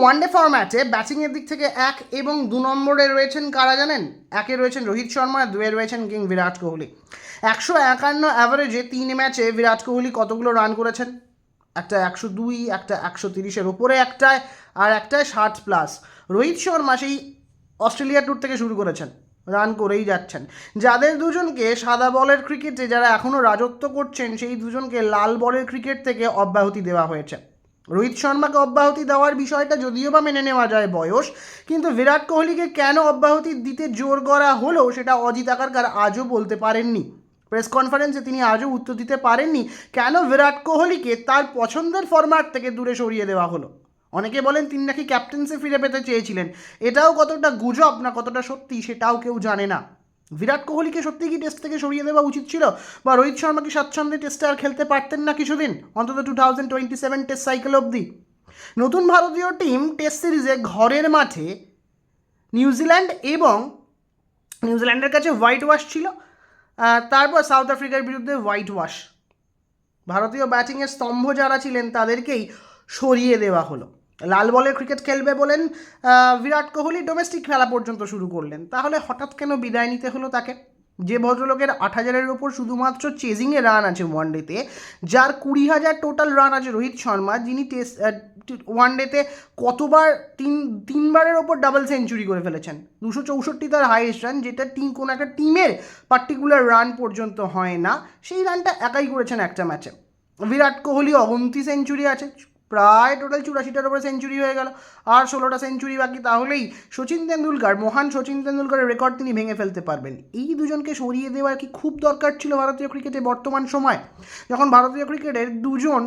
One day ফরম্যাটে ব্যাটিংয়ের দিক থেকে 1 এবং 2 নম্বরে রয়েছেন কারা জানেন? 1-এ রয়েছেন রোহিত শর্মা, 2-এ রয়েছেন কিং বিরাট কোহলি। 151 অ্যাভারেজে 3 ম্যাচে বিরাট কোহলি কতগুলো রান করেছেন? একটা 102, একটা 130-এর ওপরে একটায়, আর একটায় 60+। রোহিত শর্মা সেই অস্ট্রেলিয়া ট্যুর থেকে শুরু করেছেন, রান করেই যাচ্ছেন। যাদের দুজনকে সাদা বলের ক্রিকেটে যারা এখনও রাজত্ব করছেন, সেই দুজনকে লাল বলের ক্রিকেট থেকে অব্যাহতি দেওয়া হয়েছে। রোহিত শর্মাকে অব্যাহতি দেওয়ার বিষয়টা যদিও বা মেনে নেওয়া যায় বয়স, কিন্তু বিরাট কোহলিকে কেন অব্যাহতি দিতে জোর করা হলো সেটা অজিত আগারকার আজও বলতে পারেননি। প্রেস কনফারেন্সে তিনি আজও উত্তর দিতে পারেননি কেন বিরাট কোহলিকে তার পছন্দের ফরম্যাট থেকে দূরে সরিয়ে দেওয়া হলো। অনেকে বলেন তিনি নাকি ক্যাপ্টেন্সি ফিরে পেতে চেয়েছিলেন। এটাও কতটা গুজব না কতটা সত্যি সেটাও কেউ জানে না। বিরাট কোহলিকে সত্যি কি টেস্ট থেকে সরিয়ে দেওয়া উচিত ছিল, বা রোহিত শর্মা কি স্বাচ্ছন্দ্যে টেস্টে আর খেলতে পারতেন না কিছুদিন, অন্তত 2027 টেস্ট সাইকেল অবধি? নতুন ভারতীয় টিম টেস্ট সিরিজে ঘরের মাঠে নিউজিল্যান্ডের কাছে হোয়াইট ওয়াশ ছিল, তারপর সাউথ আফ্রিকার বিরুদ্ধে হোয়াইট ওয়াশ। ভারতীয় ব্যাটিংয়ের স্তম্ভ যারা ছিলেন তাদেরকেই সরিয়ে দেওয়া হলো। লাল বলের ক্রিকেট খেলবে বলেন বিরাট কোহলি, ডোমেস্টিক খেলা পর্যন্ত শুরু করলেন। তাহলে হঠাৎ কেন বিদায় নিতে হলো তাকে? যে ভদ্রলোকের 8,000-এর ওপর শুধুমাত্র চেজিংয়ে রান আছে ওয়ানডেতে, যার 20,000 টোটাল রান আছে রোহিত শর্মা, যিনি ওয়ানডেতে কতবার তিনবারের ওপর ডাবল সেঞ্চুরি করে ফেলেছেন। 264 তার হাইয়েস্ট রান, যেটা কোনো একটা টিমের পার্টিকুলার রান পর্যন্ত হয় না। সেই রানটা একাই করেছেন একটা ম্যাচে। বিরাট কোহলি অগুন্তি সেঞ্চুরি আছে, প্রায় টোটাল 84টার উপরে সেঞ্চুরি হয়ে গেল, আর 16টা সেঞ্চুরি বাকি। তাহলেই মহান সচিন তেন্ডুলকারের রেকর্ড তিনি ভেঙে ফেলতে পারবেন। এই দুজনকে সরিয়ে দেওয়ার কি খুব দরকার ছিল ভারতীয় ক্রিকেটে বর্তমান সময়, যখন ভারতীয় ক্রিকেটের দুজন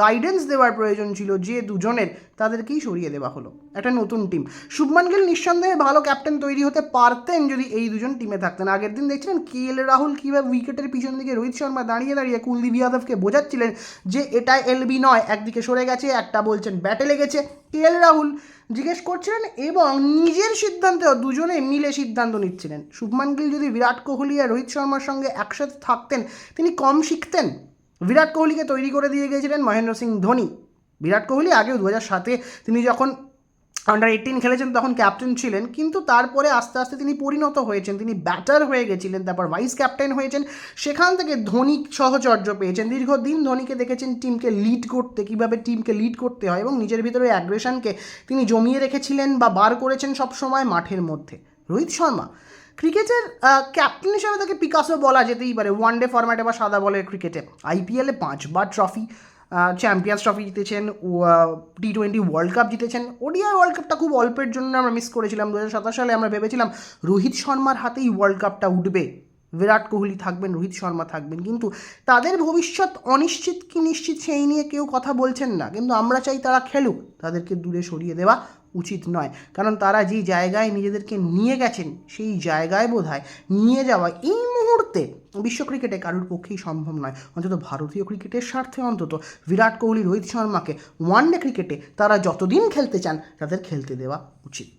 গাইডেন্স দেওয়ার প্রয়োজন ছিল যে দুজনের, তাদেরকেই সরিয়ে দেওয়া হলো। একটা নতুন টিম, শুভমান গিল নিঃসন্দেহে ভালো ক্যাপ্টেন তৈরি হতে পারতেন যদি এই দুজন টিমে থাকতেন। আগের দিন দেখছিলেন KL রাহুল কীভাবে উইকেটের পিছন দিকে রোহিত শর্মা দাঁড়িয়ে কুলদীপ যাদবকে বোঝাচ্ছিলেন যে এটা LB নয়, একদিকে সরে গেছে, একটা বলছেন ব্যাটে লেগেছে। KL রাহুল জিজ্ঞেস করছিলেন এবং নিজের সিদ্ধান্তেও দুজনে মিলে সিদ্ধান্ত নিচ্ছিলেন। শুভমান গিল যদি বিরাট কোহলি আর রোহিত শর্মার সঙ্গে একসাথে থাকতেন, তিনি কম শিখতেন? বিরাট কোহলিকে তৈরি করে দিয়ে গিয়েছিলেন মহেন্দ্র সিং ধোনি। বিরাট কোহলি আগেও 2007-এ তিনি যখন আন্ডার-18 খেলেছেন তখন ক্যাপ্টেন ছিলেন, কিন্তু তারপরে আস্তে আস্তে তিনি পরিণত হয়েছেন, তিনি ব্যাটার হয়ে গেছিলেন, তারপর ভাইস ক্যাপ্টেন হয়েছেন। সেখান থেকে ধোনি সহচর্য পেয়েছেন, দীর্ঘদিন ধোনিকে দেখেছেন টিমকে লিড করতে, কীভাবে টিমকে লিড করতে হয়, এবং নিজের ভিতরে অ্যাগ্রেশনকে তিনি জমিয়ে রেখেছিলেন বা বার করেছেন সবসময় মাঠের মধ্যে। রোহিত শর্মা ক্রিকেটের ক্যাপ্টেন হিসাবে তাকে পিকাসো বলা যেতেই পারে। ওয়ানডে ফরম্যাটে বা সাদা বলের ক্রিকেটে IPL-এ 5বার ট্রফি, চ্যাম্পিয়ন্স ট্রফি জিতেছেন, T20 ওয়ার্ল্ড কাপ জিতেছেন। ODI ওয়ার্ল্ড কাপটা খুব অল্পের জন্য আমরা মিস করেছিলাম। 2017 সালে আমরা ভেবেছিলাম রোহিত শর্মার হাতেই ওয়ার্ল্ড কাপটা উঠবে, বিরাট কোহলি থাকবেন, রোহিত শর্মা থাকবেন, কিন্তু তাদের ভবিষ্যৎ অনিশ্চিত কি নিশ্চিত সেই নিয়ে কেউ কথা বলছেন না। কিন্তু আমরা চাই তারা খেলুক, তাদেরকে দূরে সরিয়ে দেওয়া উচিত নয়, কারণ তারা যেই জায়গায় নিজেদেরকে নিয়ে গেছেন সেই জায়গায় বোধহয় নিয়ে যাওয়া এই মুহূর্তে বিশ্ব ক্রিকেটে কারোর পক্ষেই সম্ভব নয়। অন্তত ভারতীয় ক্রিকেটের স্বার্থে অন্তত বিরাট কোহলি, রোহিত শর্মাকে ওয়ানডে ক্রিকেটে তারা যতদিন খেলতে চান তাদের খেলতে দেওয়া উচিত।